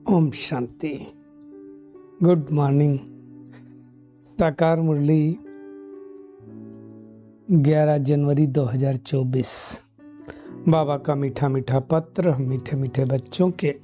Om Shanti. Good morning. साकार मुरली 11 जनवरी 2024। बाबा का मीठा मीठा पत्र मीठे मीठे बच्चों के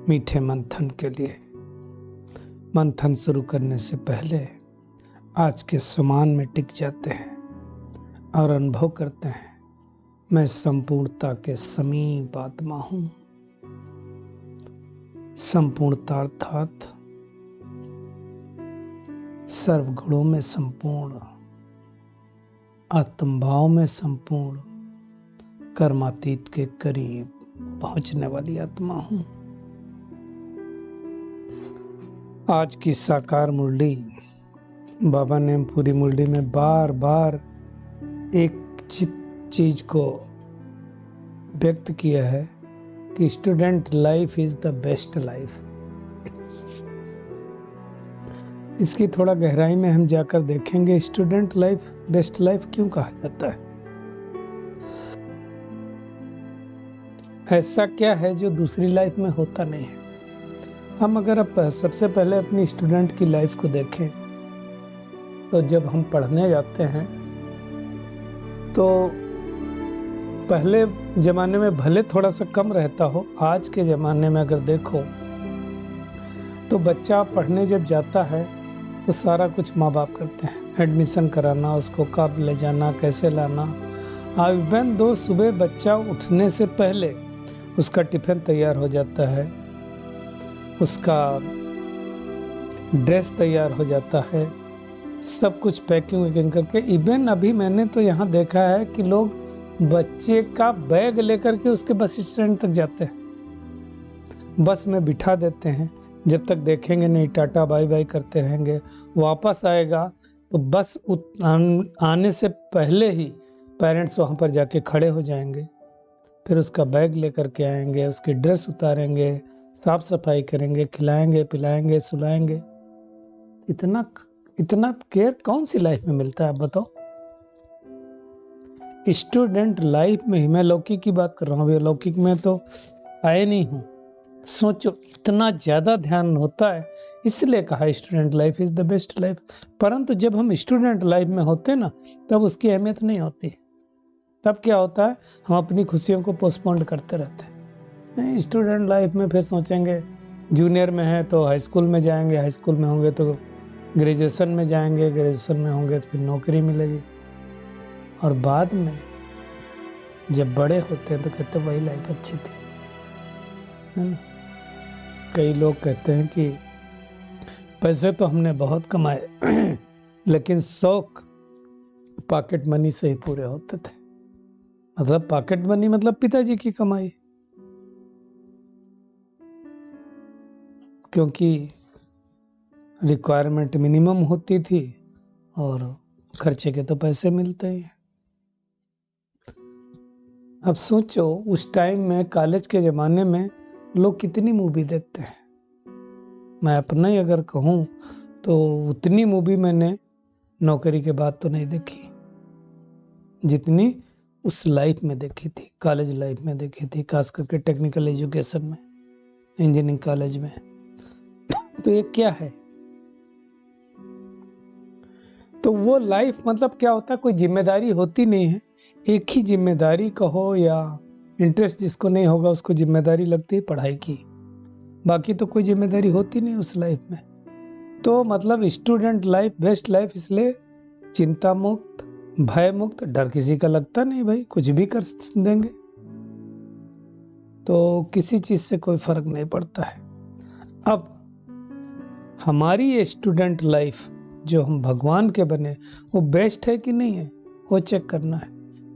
मीठे मंथन के लिए। मंथन शुरू करने से पहले आज के समान में टिक जाते हैं और अनुभव करते हैं, मैं संपूर्णता के समीप आत्मा हूँ। संपूर्णता अर्थात सर्वगुणों में संपूर्ण, आत्मभाव में संपूर्ण, कर्मातीत के करीब पहुंचने वाली आत्मा हूं। आज की साकार मुरली बाबा ने पूरी मुरली में बार बार एक चीज को व्यक्त किया है कि student life is the best life. इसकी थोड़ा गहराई में हम जाकर देखेंगे, स्टूडेंट लाइफ बेस्ट लाइफ क्यों कहा जाता है। ऐसा क्या है जो दूसरी लाइफ में होता नहीं है। हम अगर अब सबसे पहले अपनी स्टूडेंट की लाइफ को देखें तो जब हम पढ़ने जाते हैं तो पहले ज़माने में भले थोड़ा सा कम रहता हो, आज के ज़माने में अगर देखो तो बच्चा पढ़ने जब जाता है तो सारा कुछ माँ बाप करते हैं। एडमिशन कराना, उसको कब ले जाना, कैसे लाना। इवन दो सुबह बच्चा उठने से पहले उसका टिफिन तैयार हो जाता है, उसका ड्रेस तैयार हो जाता है, सब कुछ पैकिंग वैकिंग करके। इवन अभी मैंने तो यहाँ देखा है कि लोग बच्चे का बैग लेकर के उसके बस स्टैंड तक जाते हैं, बस में बिठा देते हैं, जब तक देखेंगे नहीं टाटा बाय बाय करते रहेंगे। वापस आएगा तो बस आने से पहले ही पेरेंट्स वहाँ पर जाके खड़े हो जाएंगे, फिर उसका बैग लेकर के आएंगे, उसकी ड्रेस उतारेंगे, साफ सफाई करेंगे, खिलाएंगे पिलाएंगे सुलाएंगे। इतना केयर कौन सी लाइफ में मिलता है, आप बताओ। स्टूडेंट लाइफ में ही, मैं लौकिक की बात कर रहा हूँ, लौकिक में तो आए नहीं हूँ। सोचो इतना ज़्यादा ध्यान होता है, इसलिए कहा student life is the best life. परंतु जब हम स्टूडेंट लाइफ में होते ना तब उसकी अहमियत नहीं होती। तब क्या होता है, हम अपनी खुशियों को पोस्टपोन करते रहते हैं। स्टूडेंट लाइफ में फिर सोचेंगे जूनियर में है तो हाई स्कूल में जाएंगे, हाई स्कूल में होंगे तो ग्रेजुएशन में जाएंगे, ग्रेजुएशन में होंगे तो फिर नौकरी मिलेगी, और बाद में जब बड़े होते हैं तो कहते हैं वही लाइफ अच्छी थी, है ना। कई लोग कहते हैं कि पैसे तो हमने बहुत कमाए लेकिन शौक पॉकेट मनी से ही पूरे होते थे। मतलब पॉकेट मनी मतलब पिताजी की कमाई, क्योंकि रिक्वायरमेंट मिनिमम होती थी और खर्चे के तो पैसे मिलते ही हैं। अब सोचो उस टाइम में, कॉलेज के ज़माने में लोग कितनी मूवी देखते हैं। मैं अपना ही अगर कहूँ तो उतनी मूवी मैंने नौकरी के बाद तो नहीं देखी जितनी उस लाइफ में देखी थी, कॉलेज लाइफ में देखी थी, खास करके टेक्निकल एजुकेशन में, इंजीनियरिंग कॉलेज में। तो ये क्या है, तो वो लाइफ मतलब क्या होता है, कोई जिम्मेदारी होती नहीं है। एक ही जिम्मेदारी कहो या इंटरेस्ट जिसको नहीं होगा उसको जिम्मेदारी लगती है पढ़ाई की, बाकी तो कोई जिम्मेदारी होती नहीं उस लाइफ में। तो मतलब स्टूडेंट लाइफ बेस्ट लाइफ इसलिए, चिंता मुक्त, भय मुक्त, डर किसी का लगता नहीं, भाई कुछ भी कर देंगे तो किसी चीज से कोई फर्क नहीं पड़ता है। अब हमारी ये स्टूडेंट लाइफ जो हम भगवान के बने वो बेस्ट है कि नहीं है, वो चेक करना है।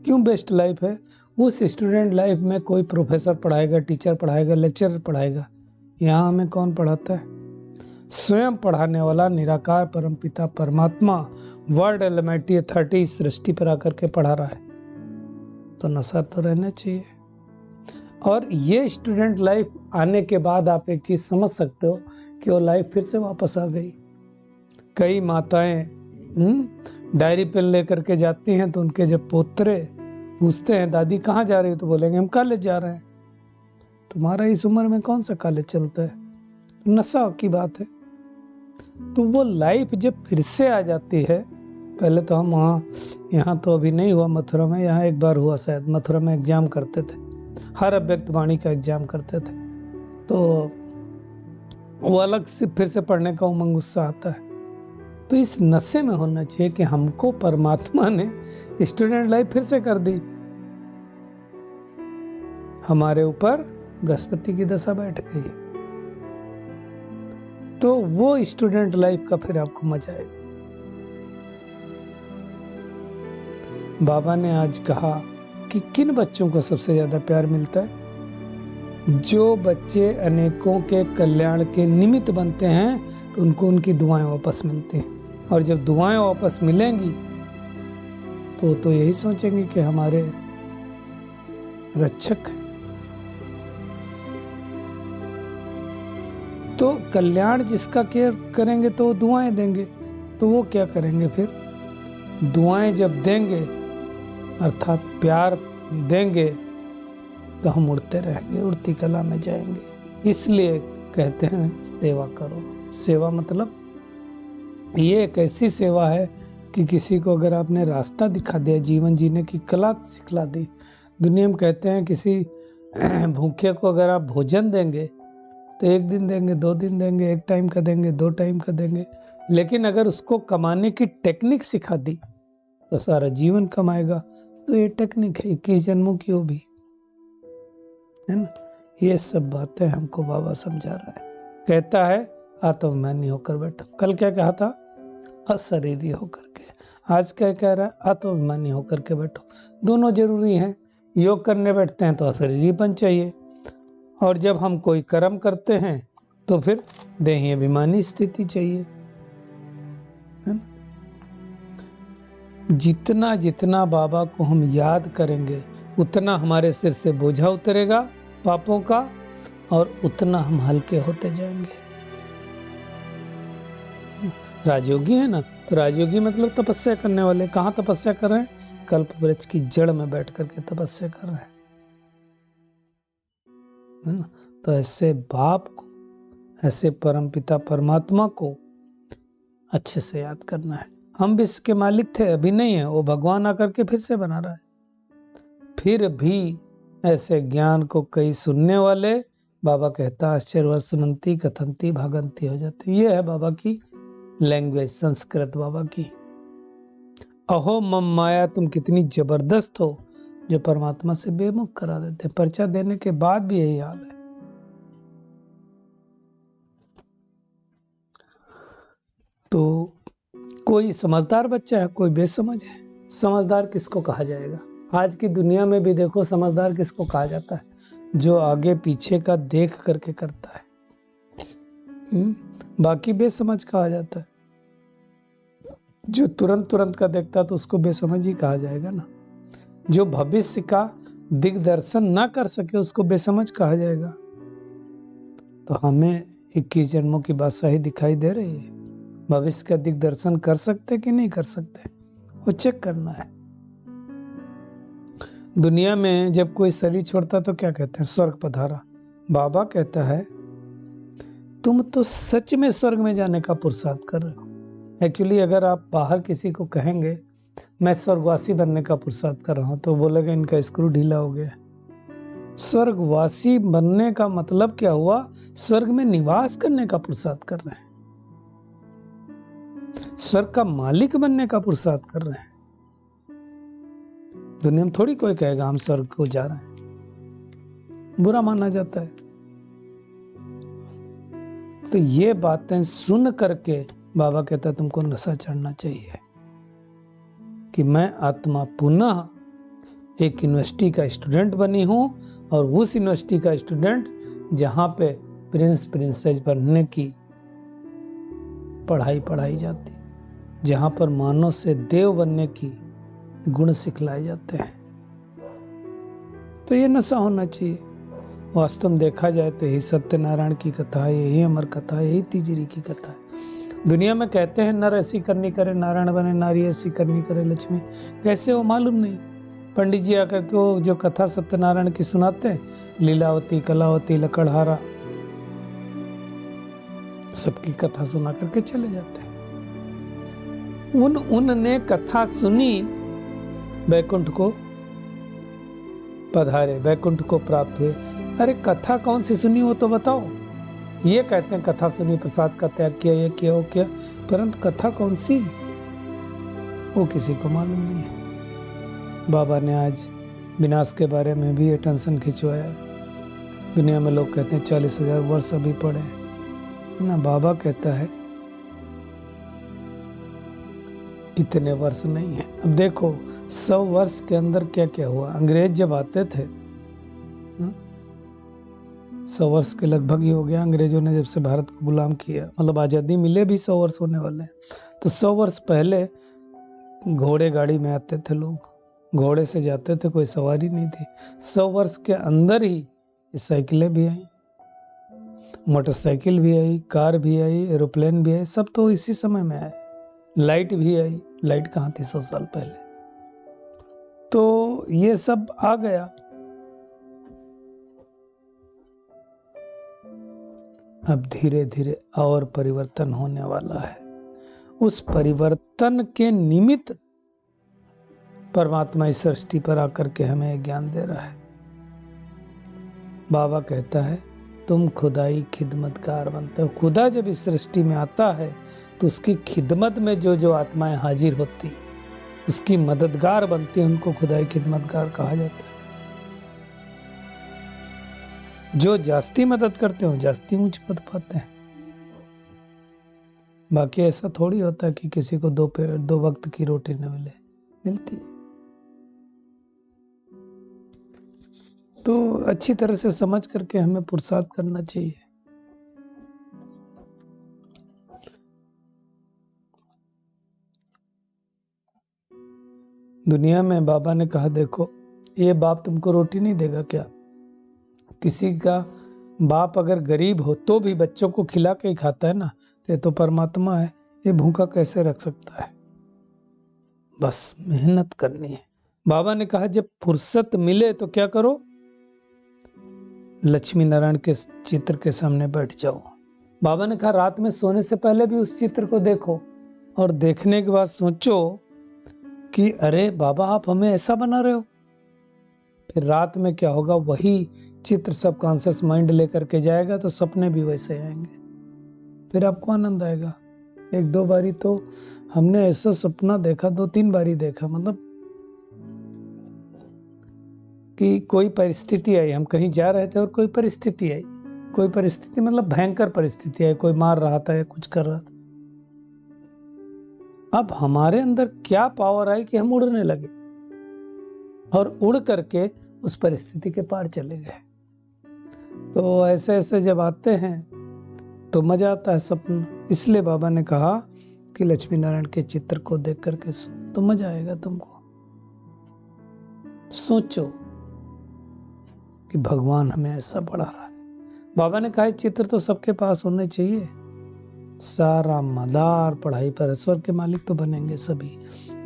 क्यों बेस्ट लाइफ है? उस स्टूडेंट लाइफ में कोई प्रोफेसर पढ़ाएगा, टीचर पढ़ाएगा, लेक्चरर पढ़ाएगा। यहाँ हमें कौन पढ़ाता है? स्वयं पढ़ाने वाला निराकार परमपिता परमात्मा वर्ल्ड एलिमेंटी अथॉरिटी इस सृष्टि पर आकर के पढ़ा रहा है, तो नशा तो रहना चाहिए। और ये स्टूडेंट लाइफ आने के बाद आप एक चीज़ समझ सकते हो कि वो लाइफ फिर से वापस आ गई। कई माताएं डायरी पेन लेकर के जाती हैं तो उनके जब पोतरे पूछते हैं दादी कहाँ जा रही हो, तो बोलेंगे हम कॉलेज जा रहे हैं। तुम्हारा इस उम्र में कौन सा कॉलेज चलता है, नशा की बात है। तो वो लाइफ जब फिर से आ जाती है, पहले तो हम वहाँ, यहाँ तो अभी नहीं हुआ मथुरा में, यहाँ एक बार हुआ शायद, मथुरा में एग्जाम करते थे, हर अव्यक्त वाणी का एग्जाम करते थे, तो वो अलग से फिर से पढ़ने का उमंग गुस्सा आता है। तो इस नशे में होना चाहिए कि हमको परमात्मा ने स्टूडेंट लाइफ फिर से कर दी, हमारे ऊपर बृहस्पति की दशा बैठ गई, तो वो स्टूडेंट लाइफ का फिर आपको मजा आएगा। बाबा ने आज कहा कि किन बच्चों को सबसे ज्यादा प्यार मिलता है? जो बच्चे अनेकों के कल्याण के निमित्त बनते हैं, तो उनको उनकी दुआएं वापस मिलती हैं, और जब दुआएं वापस मिलेंगी तो यही सोचेंगे कि हमारे रक्षक हैं। तो कल्याण जिसका केयर करेंगे तो दुआएं देंगे, तो वो क्या करेंगे फिर? दुआएं जब देंगे अर्थात प्यार देंगे, तो हम उड़ते रहेंगे, उड़ती कला में जाएंगे। इसलिए कहते हैं सेवा करो। सेवा मतलब ये एक ऐसी सेवा है कि किसी को अगर आपने रास्ता दिखा दिया, जीवन जीने की कला सिखला दी। दुनिया में कहते हैं किसी भूखे को अगर आप भोजन देंगे तो 1 दिन देंगे, 2 दिन देंगे, 1 टाइम का देंगे, 2 टाइम का देंगे, लेकिन अगर उसको कमाने की टेक्निक सिखा दी तो सारा जीवन कमाएगा। तो ये टेक्निक है 21 जन्मों की, वो भी है ना। ये सब बातें हमको बाबा समझा रहा है। कहता है आत्माभिमानी होकर बैठो। कल क्या कहा था? अशरीरी होकर के। आज क्या कह रहा है? आत्माभिमानी होकर के बैठो। दोनों जरूरी हैं। योग करने बैठते हैं तो अशरीरीपन चाहिए, और जब हम कोई कर्म करते हैं तो फिर देही अभिमानी स्थिति चाहिए, है ना। जितना जितना बाबा को हम याद करेंगे उतना हमारे सिर से बोझा उतरेगा पापों का, और उतना हम हल्के होते जाएंगे। राजयोगी है ना, तो राजयोगी मतलब तपस्या करने वाले। कहाँ तपस्या कर रहे हैं? कल्प वृक्ष की जड़ में बैठ करके तपस्या कर रहे हैं, है ना। तो ऐसे बाप को, ऐसे परमपिता परमात्मा को अच्छे से याद करना है। हम भी इसके मालिक थे, अभी नहीं है, वो भगवान आकर के फिर से बना रहा है। फिर भी ऐसे ज्ञान को कई सुनने वाले, बाबा कहता आश्चर्यवश सुनंती कथंती भागंती हो जाती। ये है बाबा की लैंग्वेज, संस्कृत बाबा की। अहो मम माया, तुम कितनी जबरदस्त हो जो परमात्मा से बेमुख करा देते। पर्चा देने के बाद भी यही हाल है। तो कोई समझदार बच्चा है, कोई बेसमझ है। समझदार किसको कहा जाएगा? आज की दुनिया में भी देखो समझदार किसको कहा जाता है? जो आगे पीछे का देख करके करता है। बाकी बेसमझ कहा जाता है। जो तुरंत तुरंत का देखता है तो उसको बेसमझ ही कहा जाएगा ना। जो भविष्य का दिग्दर्शन ना कर सके उसको बेसमझ कहा जाएगा। तो हमें 21 जन्मों की बादशाही दिखाई दे रही है। भविष्य का दिग्दर्शन कर सकते कि नहीं कर सकते, वो चेक करना है। दुनिया में जब कोई शरीर छोड़ता तो क्या कहते हैं? स्वर्ग पधारा। बाबा कहता है तुम तो सच में स्वर्ग में जाने का पुरुषार्थ कर रहे हो। एक्चुअली अगर आप बाहर किसी को कहेंगे मैं स्वर्गवासी बनने का पुरुषार्थ कर रहा हूँ, तो बोलेगा इनका स्क्रू ढीला हो गया। स्वर्गवासी बनने का मतलब क्या हुआ? स्वर्ग में निवास करने का पुरुषार्थ कर रहे हैं, स्वर्ग का मालिक बनने का पुरुषार्थ कर रहे हैं। दुनिया में थोड़ी कोई कहेगा हम स्वर्ग को जा रहे हैं, बुरा माना जाता है। तो ये बातें सुन करके बाबा कहता है तुमको नशा चढ़ना चाहिए कि मैं आत्मा पुनः एक यूनिवर्सिटी का स्टूडेंट बनी हूं, और उस यूनिवर्सिटी का स्टूडेंट जहां पे प्रिंस प्रिंसेस बनने की पढ़ाई जाती, जहां पर मानव से देव बनने की गुण सिखलाए जाते हैं। तो ये नशा होना चाहिए। वास्तव में देखा जाए तो यही सत्यनारायण की कथा है, यही अमर कथा है, यही तीजरी की कथा है। दुनिया में कहते हैं नर ऐसी करनी करे नारायण बने, नारी ऐसी करनी करे लक्ष्मी। कैसे हो मालूम नहीं, पंडित जी आकर के वो जो कथा सत्यनारायण की सुनाते हैं, लीलावती, कलावती, लकड़हारा, सबकी कथा सुना करके चले जाते हैं। उनने कथा सुनी, बैकुंठ को पधारे, बैकुंठ को प्राप्त हुए। अरे कथा कौन सी सुनी वो तो बताओ। ये कहते हैं कथा सुनी, प्रसाद का त्याग किया, ये किया, वो किया, परंतु कथा कौन सी वो किसी को मालूम नहीं है। बाबा ने आज विनाश के बारे में भी ये टेंशन खिंचवाया। दुनिया में लोग कहते हैं 40,000 वर्ष अभी पड़े ना, बाबा कहता है इतने वर्ष नहीं है। अब देखो 100 वर्ष के अंदर क्या क्या हुआ। अंग्रेज जब आते थे, 100 वर्ष के लगभग ही हो गया अंग्रेजों ने जब से भारत को गुलाम किया, मतलब आज़ादी मिले भी 100 वर्ष होने वाले हैं। तो 100 वर्ष पहले घोड़े गाड़ी में आते थे लोग, घोड़े से जाते थे, कोई सवारी नहीं थी। 100 वर्ष के अंदर ही साइकिलें भी आई, मोटरसाइकिल भी आई, कार भी आई, एरोप्लेन भी आई, सब तो इसी समय में आए। लाइट भी आई, लाइट कहाँ थी 100 साल पहले। तो ये सब आ गया। अब धीरे धीरे और परिवर्तन होने वाला है। उस परिवर्तन के निमित्त परमात्मा इस सृष्टि पर आकर के हमें ज्ञान दे रहा है। बाबा कहता है तुम खुदाई खिदमतगार बनते हो। खुदा जब इस सृष्टि में आता है तो उसकी खिदमत में जो जो आत्माएं हाजिर होती, उसकी मददगार बनती है, उनको खुदाई खिदमतगार कहा जाता है। जो जास्ती मदद करते हो जास्ती ऊंच पद पाते हैं। बाकी ऐसा थोड़ी होता है कि किसी को दो वक्त की रोटी न मिले, मिलती। तो अच्छी तरह से समझ करके हमें पुरुषार्थ करना चाहिए। दुनिया में बाबा ने कहा देखो, ये बाप तुमको रोटी नहीं देगा क्या? किसी का बाप अगर गरीब हो तो भी बच्चों को खिला के ही खाता है ना, तो ये तो परमात्मा है, ये भूखा कैसे रख सकता है? बस मेहनत करनी है। बाबा ने कहा जब फुर्सत मिले तो क्या करो, लक्ष्मी नारायण के चित्र के सामने बैठ जाओ। बाबा ने कहा रात में सोने से पहले भी उस चित्र को देखो और देखने के बाद सोचो कि अरे बाबा आप हमें ऐसा बना रहे हो। फिर रात में क्या होगा, वही चित्र सबकॉन्शियस माइंड लेकर के जाएगा तो सपने भी वैसे आएंगे, फिर आपको आनंद आएगा। 1-2 बारी तो हमने ऐसा सपना देखा, 2-3 बारी देखा, मतलब कि कोई परिस्थिति आई, हम कहीं जा रहे थे और कोई परिस्थिति आई, कोई परिस्थिति मतलब भयंकर परिस्थिति आई, कोई मार रहा था या कुछ कर रहा था। अब हमारे अंदर क्या पावर आई कि हम उड़ने लगे और उड़ करके उस परिस्थिति के पार चले गए। तो ऐसे ऐसे जब आते हैं तो मजा आता है सपना। इसलिए बाबा ने कहा कि लक्ष्मी नारायण के चित्र को देख करके तो मजा आएगा तुमको। सोचो कि भगवान हमें ऐसा पढ़ा रहा है। बाबा ने कहा चित्र तो सबके पास होने चाहिए। सारा मदार पढ़ाई पर, स्वर्ग के मालिक तो बनेंगे सभी।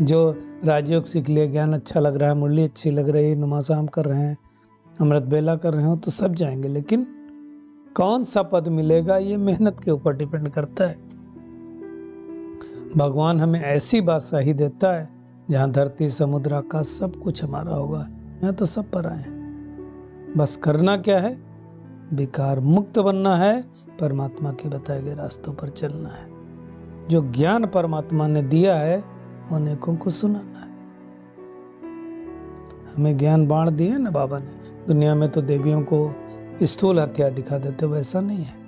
जो राजयोग सीख लिया, ज्ञान अच्छा लग रहा है, मुरली अच्छी लग रही है, नुमासाम कर रहे हैं, अमृत बेला कर रहे हो, तो सब जाएंगे। लेकिन कौन सा पद मिलेगा ये मेहनत के ऊपर डिपेंड करता है। भगवान हमें ऐसी बादशाही देता है जहाँ धरती समुद्र आकाश सब कुछ हमारा होगा। यहाँ तो सब पर आए, बस करना क्या है, विकार मुक्त बनना है, परमात्मा के बताए गए रास्तों पर चलना है। जो ज्ञान परमात्मा ने दिया है अनेकों को सुनाना है। हमें ज्ञान बांट दिए ना बाबा ने। दुनिया में तो देवियों को स्थूल हथियार दिखा देते, वैसा नहीं है।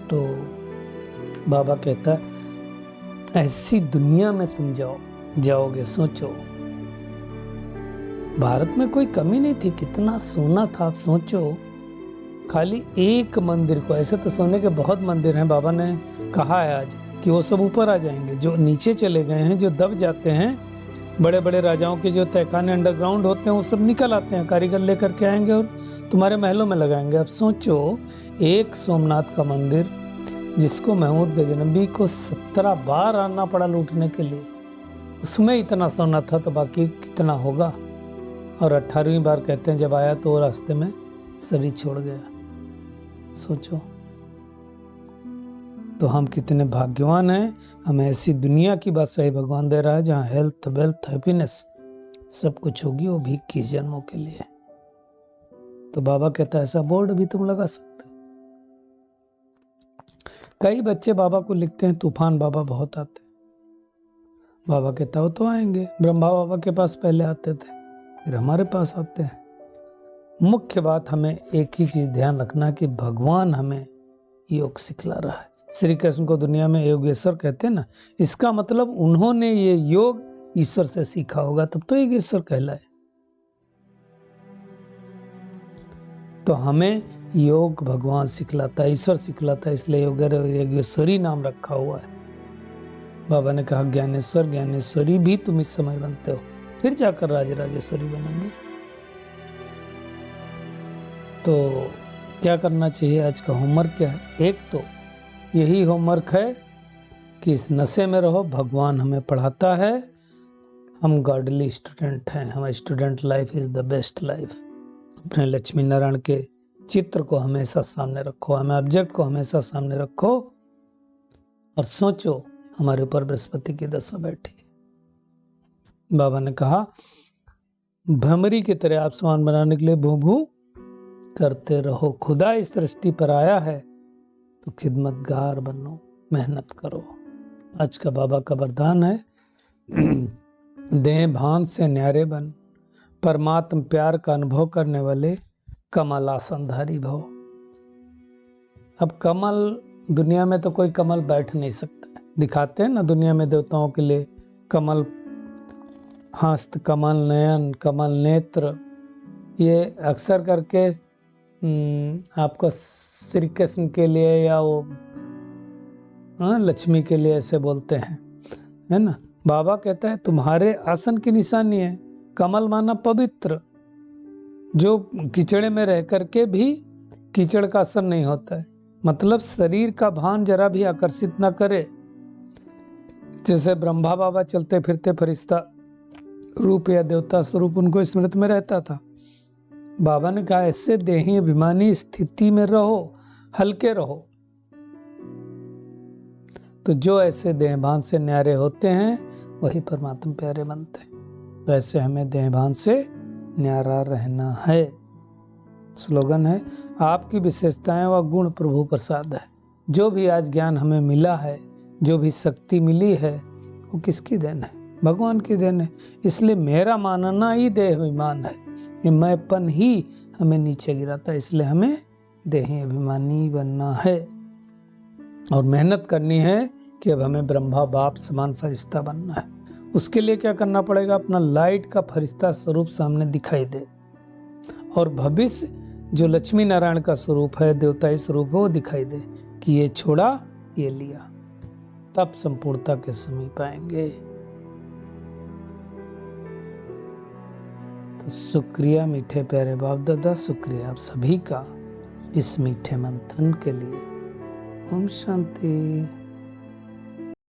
तो बाबा कहता ऐसी दुनिया में तुम जाओगे। सोचो भारत में कोई कमी नहीं थी, कितना सोना था। आप सोचो खाली एक मंदिर को, ऐसे तो सोने के बहुत मंदिर हैं। बाबा ने कहा है आज कि वो सब ऊपर आ जाएंगे। जो नीचे चले गए हैं, जो दब जाते हैं, बड़े बड़े राजाओं के जो तहखाने अंडरग्राउंड होते हैं, वो सब निकल आते हैं, कारीगर लेकर के आएंगे और तुम्हारे महलों में लगाएंगे। अब सोचो एक सोमनाथ का मंदिर जिसको महमूद गजनबी को 17 बार आना पड़ा लूटने के लिए, उसमें इतना सोना था तो बाकी कितना होगा। और 18वीं बार कहते हैं जब आया तो वो रास्ते में शरीर छोड़ गया। सोचो तो हम कितने भाग्यवान हैं, हमें ऐसी दुनिया की बादशाही भगवान दे रहा है जहाँ हेल्थ, वेल्थ, हैप्पीनेस सब कुछ होगी, वो भी 21 जन्मों के लिए। तो बाबा कहता है ऐसा बोर्ड भी तुम लगा सकते हो। कई बच्चे बाबा को लिखते हैं तूफान बाबा बहुत आते हैं। बाबा कहता वो तो आएंगे, ब्रह्मा बाबा के पास पहले आते थे, फिर हमारे पास आते हैं। मुख्य बात हमें एक ही चीज ध्यान रखना कि भगवान हमें योग सिखला रहा है। श्री कृष्ण को दुनिया में योगेश्वर कहते हैं ना, इसका मतलब उन्होंने ये योग ईश्वर से सीखा होगा, तब तो योगेश्वर कहलाए। तो हमें योग भगवान सिखलाता है, ईश्वर सिखलाता है, इसलिए योगेश्वरी नाम रखा हुआ है। बाबा ने कहा ज्ञानेश्वर ज्ञानेश्वरी भी तुम इस समय बनते हो, फिर जाकर राजराजेश्वरी बनेंगे। तो क्या करना चाहिए? आज का होमवर्क क्या है? एक तो यही होमवर्क है कि इस नशे में रहो, भगवान हमें पढ़ाता है, हम गॉडली स्टूडेंट हैं, हमारा student life is the best life. अपने लक्ष्मी नारायण के चित्र को हमेशा सामने रखो, हमें ऑब्जेक्ट को हमेशा सामने रखो और सोचो हमारे ऊपर बृहस्पति की दशा बैठी। बाबा ने कहा भ्रमरी की तरह आप सामान बनाने के लिए भू भू करते रहो। खुदा इस दृष्टि पर आया है तो खिदमतगार बनो, मेहनत करो। आज का बाबा का वरदान है देह भान से न्यारे बन, परमात्म प्यार का अनुभव करने वाले कमल आसनधारी भव। अब कमल, दुनिया में तो कोई कमल बैठ नहीं सकता है। दिखाते हैं ना दुनिया में देवताओं के लिए कमल हस्त, कमल नयन, कमल नेत्र, ये अक्सर करके आपको श्री कृष्ण के लिए या वो लक्ष्मी के लिए ऐसे बोलते हैं, है ना। बाबा कहता है तुम्हारे आसन की निशानी है कमल, माना पवित्र, जो कीचड़े में रह करके भी कीचड़ का असर नहीं होता है। मतलब शरीर का भान जरा भी आकर्षित ना करे। जैसे ब्रह्मा बाबा चलते फिरते फरिश्ता रूप या देवता स्वरूप उनको स्मृति में रहता था। बाबा ने कहा ऐसे देही अभिमानी स्थिति में रहो, हल्के रहो। तो जो ऐसे देहभान से न्यारे होते हैं वही परमात्मा प्यारे बनते हैं। वैसे हमें देहभान से न्यारा रहना है। स्लोगन है आपकी विशेषताएं व गुण प्रभु प्रसाद है। जो भी आज ज्ञान हमें मिला है, जो भी शक्ति मिली है, वो किसकी देन है? भगवान की देन है। इसलिए मेरा मानना ही देह अभिमान है, ये मैंपन ही हमें नीचे गिराता है। इसलिए हमें देही अभिमानी बनना है और मेहनत करनी है कि अब हमें ब्रह्मा बाप समान फरिश्ता बनना है। उसके लिए क्या करना पड़ेगा? अपना लाइट का फरिश्ता स्वरूप सामने दिखाई दे और भविष्य जो लक्ष्मी नारायण का स्वरूप है, देवताई स्वरूप है, वो दिखाई दे कि ये छोड़ा ये लिया, तब संपूर्णता के समीप आएंगे। तो शुक्रिया मीठे प्यारे बाप दादा, शुक्रिया आप सभी का इस मीठे मंथन के लिए। ओम शांति।